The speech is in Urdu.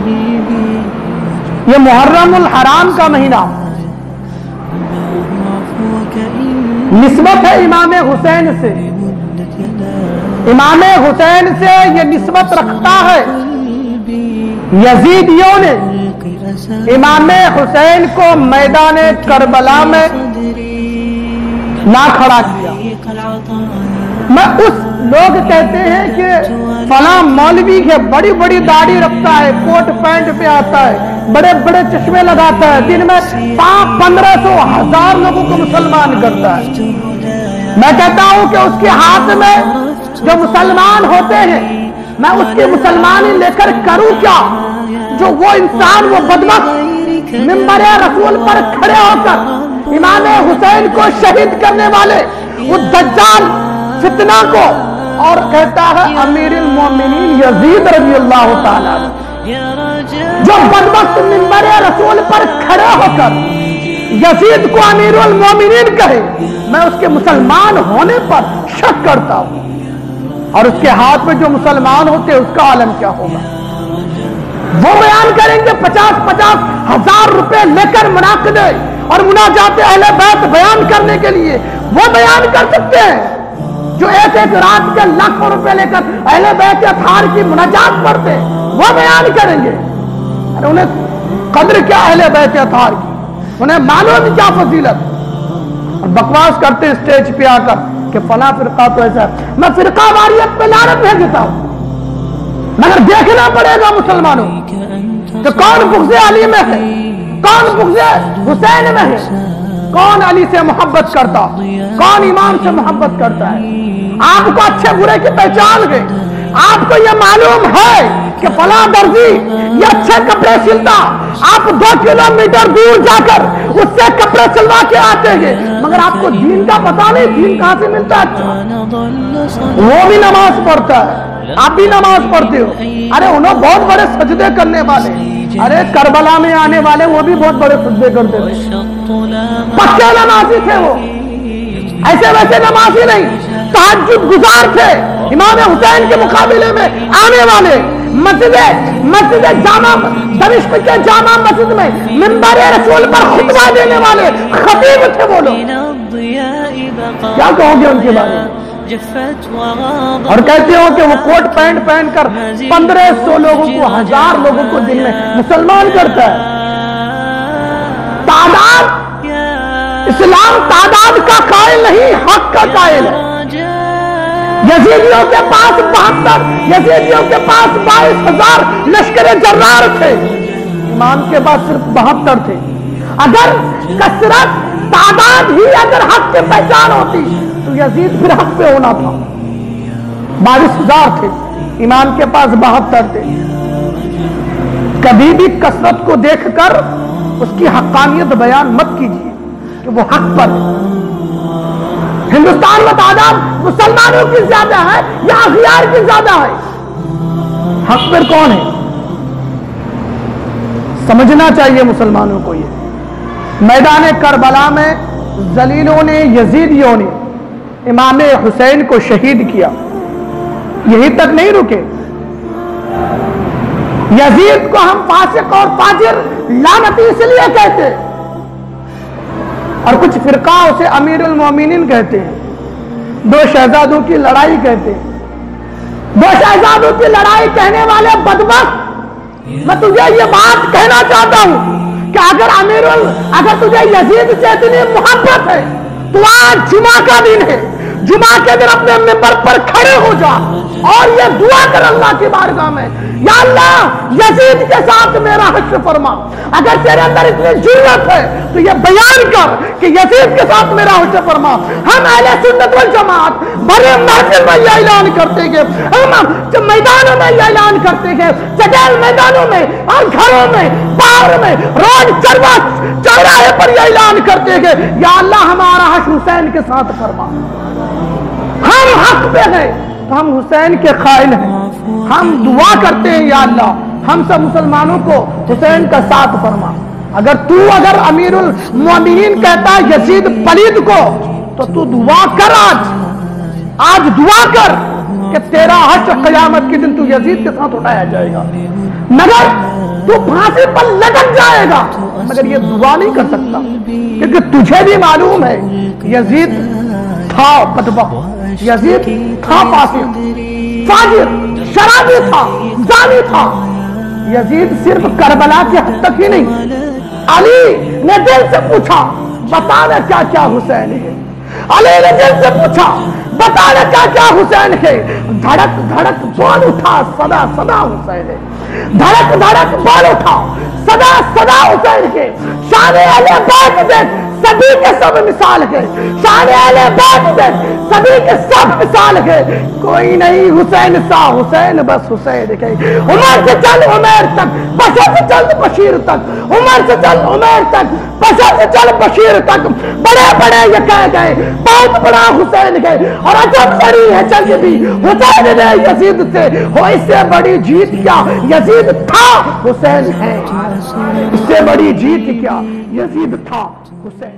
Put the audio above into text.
یہ محرم الحرام کا مہینہ نسبت ہے امام حسین سے، امام حسین سے یہ نسبت رکھتا ہے یزیدیوں نے امام حسین کو میدان کربلا میں نہ کھڑا کیا۔ میں اس لوگ کہتے ہیں کہ فلاں مولوی ہے، بڑی بڑی داڑھی رکھتا ہے، کوٹ پینٹ پہ آتا ہے، بڑے بڑے چشمے لگاتا ہے، دن میں 1500 1000 لوگوں کو مسلمان کرتا ہے۔ میں کہتا ہوں کہ اس کے ہاتھ میں جو مسلمان ہوتے ہیں، میں اس کی مسلمانی لے کر کروں کیا؟ جو وہ انسان، وہ بدبخت منبر رسول پر کھڑے ہو کر امام حسین کو شہید کرنے والے وہ دجال فتنہ کو اور کہتا ہے امیر المومنین یزید رضی اللہ تعالیٰ، جو بدبخت منبر رسول پر کھڑے ہو کر یزید کو امیر المومنین کہے، میں اس کے مسلمان ہونے پر شک کرتا ہوں۔ اور اس کے ہاتھ میں جو مسلمان ہوتے ہیں اس کا عالم کیا ہوگا؟ وہ بیان کریں گے 50-50 ہزار روپے لے کر مناقدے اور مناجات اہل بیت بیان کرنے کے لیے وہ بیان کر سکتے ہیں جو ایک ایک رات کے لاکھوں روپے لے کر اہل بیت اطہار کی مناجات پڑھتے وہ بیان کریں گے۔ انہیں قدر کیا اہل بیت اطہار کی، انہیں معلوم کیا فضیلت، اور بکواس کرتے اسٹیج پہ آ کر کہ فلاں فرقہ تو ایسا ہے۔ میں فرقہ واریت پہ لعنت بھیجتا ہوں، مگر دیکھنا پڑے گا مسلمانوں کہ کون بغض علی میں ہے، کون بغض حسین میں ہے، کون علی سے محبت کرتا، کون امام سے محبت کرتا ہے۔ آپ کو اچھے برے کی پہچان ہے، آپ کو یہ معلوم ہے کہ فلاں درزی یہ اچھے کپڑے سلتا، آپ 2 کلومیٹر دور جا کر اس سے کپڑے سلوا کے آتے ہیں، مگر آپ کو دین کا پتہ نہیں، دین کہاں سے ملتا ہے؟ وہ بھی نماز پڑھتا ہے، آپ بھی نماز پڑھتے ہو، ارے انہوں بہت بڑے سجدے کرنے والے، ارے کربلا میں آنے والے وہ بھی بہت بڑے سجدے کرتے تھے، پکے نمازی تھے، وہ ایسے ویسے نمازی نہیں، تہجد گزار تھے، امام حسین کے مقابلے میں آنے والے، مسجد جامع دمشق کے جامع مسجد میں منبر رسول پر خطبہ دینے والے خطیب تھے وہ لوگ۔ کیا کہو گے ان کے بارے میں؟ اور کہتے ہو کہ وہ کوٹ پینٹ پہن کر 1500 لوگوں کو 1000 لوگوں کو دن میں مسلمان کرتا ہے۔ تعداد، اسلام تعداد کا قائل نہیں، حق کا قائل ہے۔ یزیدیوں کے پاس 72، یزیدیوں کے پاس 22,000 لشکر جرار تھے، امام کے پاس صرف 72 تھے۔ اگر کثرت تعداد ہی اگر حق کی پہچان ہوتی تو یزید پھر حق پہ ہونا تھا۔ 22,000 تھے، امام کے پاس 72 تھے۔ کبھی بھی کثرت کو دیکھ کر اس کی حقانیت بیان مت کیجیے کہ وہ حق پر ہے۔ ہندوستان میں تعداد مسلمانوں کی زیادہ ہے یا اغیار کی زیادہ ہے؟ حق پر کون ہے؟ سمجھنا چاہیے مسلمانوں کو۔ یہ میدان کربلا میں ذلیلوں نے، یزیدیوں نے امام حسین کو شہید کیا، یہی تک نہیں رکے، یزید کو ہم فاسق اور فاجر لعنتی اس لیے کہتے، اور کچھ فرقہ اسے امیر المومنین کہتے ہیں، 2 شہزادوں کی لڑائی کہتے ہیں۔ 2 شہزادوں کی لڑائی کہنے والے بدبخت، میں تجھے یہ بات کہنا چاہتا ہوں کہ اگر تجھے یزید سے اتنی محبت ہے تو آج جمعہ کا دن ہے، جمعہ کے دن اپنے منبر پر کھڑے ہو جا اور یہ دعا کر اللہ کی بارگاہ میں، یا اللہ یزید کے ساتھ میرا حشر فرما۔ اگر تیرے اندر اتنی جرأت ہے تو یہ بیان کر کہ یزید کے ساتھ میرا حشر فرما۔ ہم اہل سنت والجماعت بڑے محفل میں یہ اعلان کرتے ہیں، ہم میدانوں میں یہ اعلان کرتے ہیں، چٹیل میدانوں میں اور گھروں میں، باہر میں، روڈ چوراہے پر یہ اعلان کرتے ہیں، یا اللہ ہمارا حشر حسین کے ساتھ فرما۔ ہم حق پہ ہیں تو ہم حسین کے قائل ہیں، ہم دعا کرتے ہیں یا اللہ ہم سب مسلمانوں کو حسین کا ساتھ فرما۔ اگر امیر المومنین کہتا ہے یزید پلید کو تو تو دعا کر، آج دعا کر کہ تیرا حشر قیامت کے دن تو یزید کے ساتھ اٹھایا جائے گا۔ مگر تو پھانسی پر لٹک جائے گا، مگر یہ دعا نہیں کر سکتا، کیونکہ تجھے بھی معلوم ہے یزید تھا بدبخ، یزید تھا فاسق، فاجر، شرابی تھا، زانی تھا۔ یزید صرف کربلا کے حد تک ہی نہیں، علی نے دل سے پوچھا بتانا کیا کیا حسین ہے، علی نے دل سے پوچھا بتانا کیا کیا حسین ہے، دھڑک دھڑک بول اٹھا صدا صدا حسین ہے، دھڑک دھڑک بول اٹھا صدا صدا حسین ہے۔ شان اہل بیت دیکھ سبھی کے سب مثال ہے، شان اہل بیت دیکھ سبھی کے سب مثال ہے، کوئی نہیں حسین سا، حسین بس حسین ہے۔ عمر سے چل عمر تک، بشر سے چل بشیر تک، عمر سے چل عمر تک، بشر سے چل بشیر تک، بڑے بڑے یہ کہہ گئے بہت بڑا حسین ہے، اور عجب بڑی ہے جنگ بھی حسین نے یزید سے، ہو اس سے بڑی جیت کیا یزید تھا حسین ہے، اس سے بڑی جیت کیا یزید تھا حسین۔